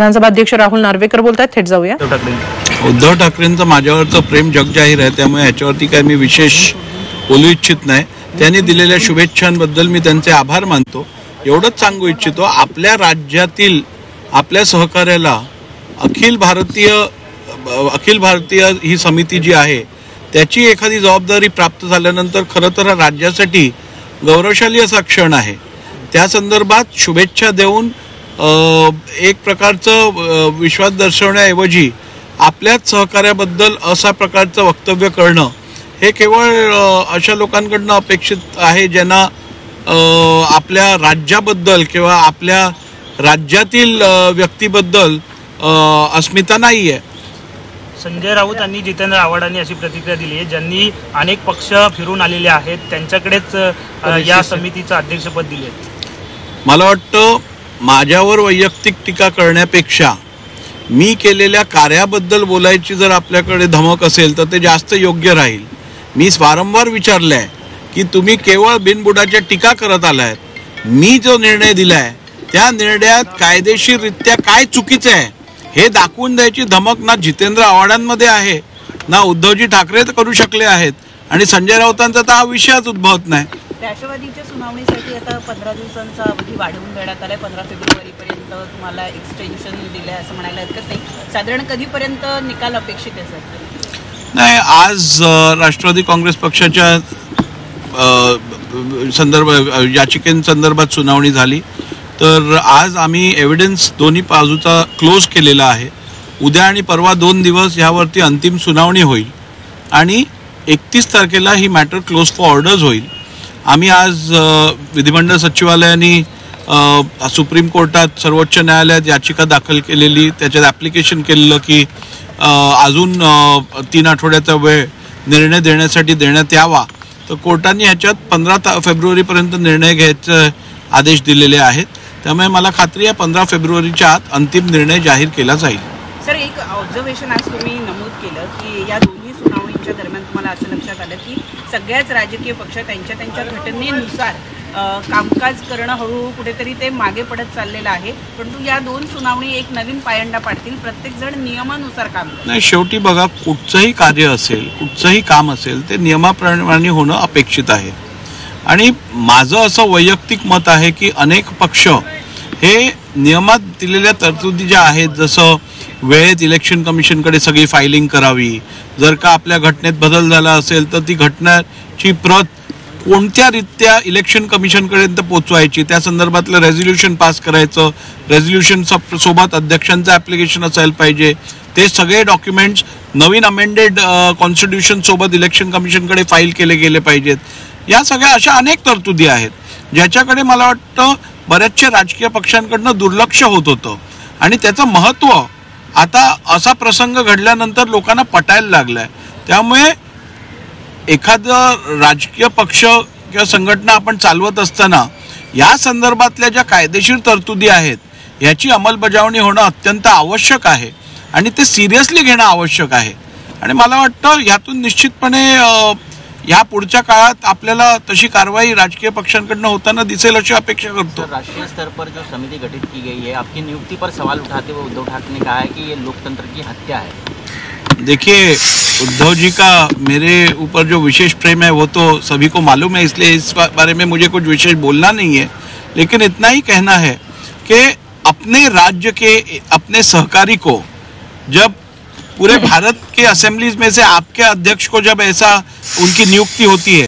विधानसभा अध्यक्ष राहुल नार्वेकर बोलतात, थेट जाऊया। उद्धव ठाकरेंचं माझ्यावरचं प्रेम जगजाहीर आहे, त्यामुळे याच्यावरती काय मी विशेष बोलू इच्छित नाही। त्यांनी दिलेल्या शुभेच्छांबद्दल मी त्यांचे आभार मानतो। एवढंच सांगू इच्छितो, आपल्या राज्यातील आपल्या सहकार्याला अखिल भारतीय ही समिती जी आहे त्याची एखादी जबाबदारी प्राप्त झाल्यानंतर खरं तर राज्यासाठी गौरवशाली असा क्षण आहे। त्या संदर्भात शुभेच्छा देऊन एक प्रकारचं विश्वास दर्शवण्याऐवजी आपल्याच सहकार्याबद्दल असा प्रकारचं वक्तव्य करणं हे केवळ अशा लोकांकडनं अपेक्षित आहे ज्यांना आपल्या राज्याबद्दल किंवा आपल्या राज्यातील व्यक्तीबद्दल अस्मिता नाही आहे। संजय राऊत यांनी जितेंद्र आव्हाडांनी अशी प्रतिक्रिया दिली आहे, ज्यांनी अनेक पक्ष फिरून आलेले आहेत त्यांच्याकडेच या समितीचं अध्यक्षपद दिले। मला वाटतं माझ्यावर वैयक्तिक टीका करण्यापेक्षा मी केलेल्या कार्याबद्दल बोलायची जर आपल्याकडे धमक असेल तर ते जास्त योग्य राहील। मी वारंवार विचारलंय की तुम्ही केवळ बिनबुडाच्या टीका करत आलाय, मी जो निर्णय दिलाय त्या निर्णयात कायदेशीररित्या काय चुकीचं आहे हे दाखवून द्यायची धमक ना जितेंद्र आव्हाडांमध्ये आहे ना उद्धवजी ठाकरे करू शकले आहेत, आणि संजय राऊतांचा तर हा विषयच उद्भवत नाही। राष्ट्रवादीच्या सुनावणीसाठी आता 15 दिवसांचा अवधी वाढवून देण्यात आलाय, 15 फेब्रुवारीपर्यंत तुम्हाला एक्सटेन्शन दिलंय असं म्हणायला हरकत नाही। साधारण कधीपर्यंत निकाल अपेक्षित आहे सर? नाही, आज राष्ट्रवादी काँग्रेस पक्षाच्या याचिकेसंदर्भात सुनावणी झाली, तर आज आम्ही एव्हिडन्स दोन्ही बाजूचा क्लोज केलेला आहे। उद्या आणि परवा 2 दिवस यावरती अंतिम सुनावणी होईल आणि 31 तारखेला ही मॅटर क्लोज फॉर ऑर्डर्स होईल। आम्ही आज विधिमंडळ सचिवालयाने सुप्रीम कोर्टात सर्वोच्च न्यायालयात याचिका दाखल केलेली, त्याच्यात ॲप्लिकेशन केलेलं की अजून 3 आठवड्याचा वेळ निर्णय देण्यासाठी देण्यात यावा, तर कोर्टाने ह्याच्यात 15 फेब्रुवारीपर्यंत निर्णय घ्यायचे आदेश दिलेले आहेत। त्यामुळे मला खात्री आहे 15 फेब्रुवारीच्या आत अंतिम निर्णय जाहीर केला जाईल। सर, एक ऑब्झर्वेशन आज तुम्ही नमूद केलं की या दोन्ही सुनावणीच्या दरम्यान तुम्हाला असं लक्षात आलं की सगळ्याच राजकीय पक्ष त्यांच्या घटनेनुसार कामकाज करणं हळूहळू कुठेतरी ते मागे पडत चाललेलं आहे, परंतु या 2 सुनावणी एक नवीन पायंडा पाडतील, प्रत्येकजण नियमानुसार काम करेल। नाही, शेवटी बघा, कुठचंही कार्य असेल, कुठचंही काम असेल ते नियमाप्रमाणे होणं अपेक्षित आहे। आणि माझं असं वैयक्तिक मत आहे की अनेक पक्ष हे नियमात दिलेल्या तरतुदी ज्या आहेत, जसं वेळेत इलेक्शन कमिशनकडे सगळी फायलिंग करावी, जर का आपल्या घटनेत बदल झाला असेल तर ती घटनेची प्रत कोणत्या रीत्या इलेक्शन कमिशनपर्यंत पोचवायची, त्या संदर्भातलं रेझोल्युशन पास करायचं, रेझोल्युशन सोबत अध्यक्षांचं ॲप्लिकेशन असायला पाहिजे, ते सगळे डॉक्युमेंट्स नवीन अमेंडेड कॉन्स्टिट्यूशन सोबत इलेक्शन कमिशनकडे फाईल केले गेले पाहिजेत। या सगळ्या अशा अनेक तरतुदी आहेत ज्याच्याकडे मला वाटतं बऱ्याचशा राजकीय पक्षांकडनं दुर्लक्ष होत होतं, आणि त्याचं महत्त्व आता असा प्रसंग घडल्यानंतर लोकांना पटायला लागलाय। त्यामुळे एखादा राजकीय पक्ष किंवा संघटना आपण चालवत असताना या संदर्भातल्या ज्या कायदेशीर तरतुदी आहेत याची अंमलबजावणी होणं अत्यंत आवश्यक आहे आणि ते सिरियसली घेणं आवश्यक आहे। आणि मला वाटतं यातून निश्चितपणे या पुढच्या काळात आपल्याला तशी कारवाई राजकीय पक्षांकडनं होताना दिसेल अशी अपेक्षा करतो। राष्ट्रीय स्तर पर जो समिति गठित की गई है, आपकी नियुक्ति पर सवाल उठाते हुए उद्धव ठाकरे ने कहा है कि ये लोकतंत्र की हत्या है। देखिए, उद्धव जी का मेरे ऊपर जो विशेष प्रेम है वो तो सभी को मालूम है, इसलिए इस बारे में मुझे कुछ विशेष बोलना नहीं है, लेकिन इतना ही कहना है कि अपने राज्य के अपने सहकारी को जब पूरे भारत के असेंबलीज में से आपके अध्यक्ष को जब ऐसा उनकी नियुक्ति होती है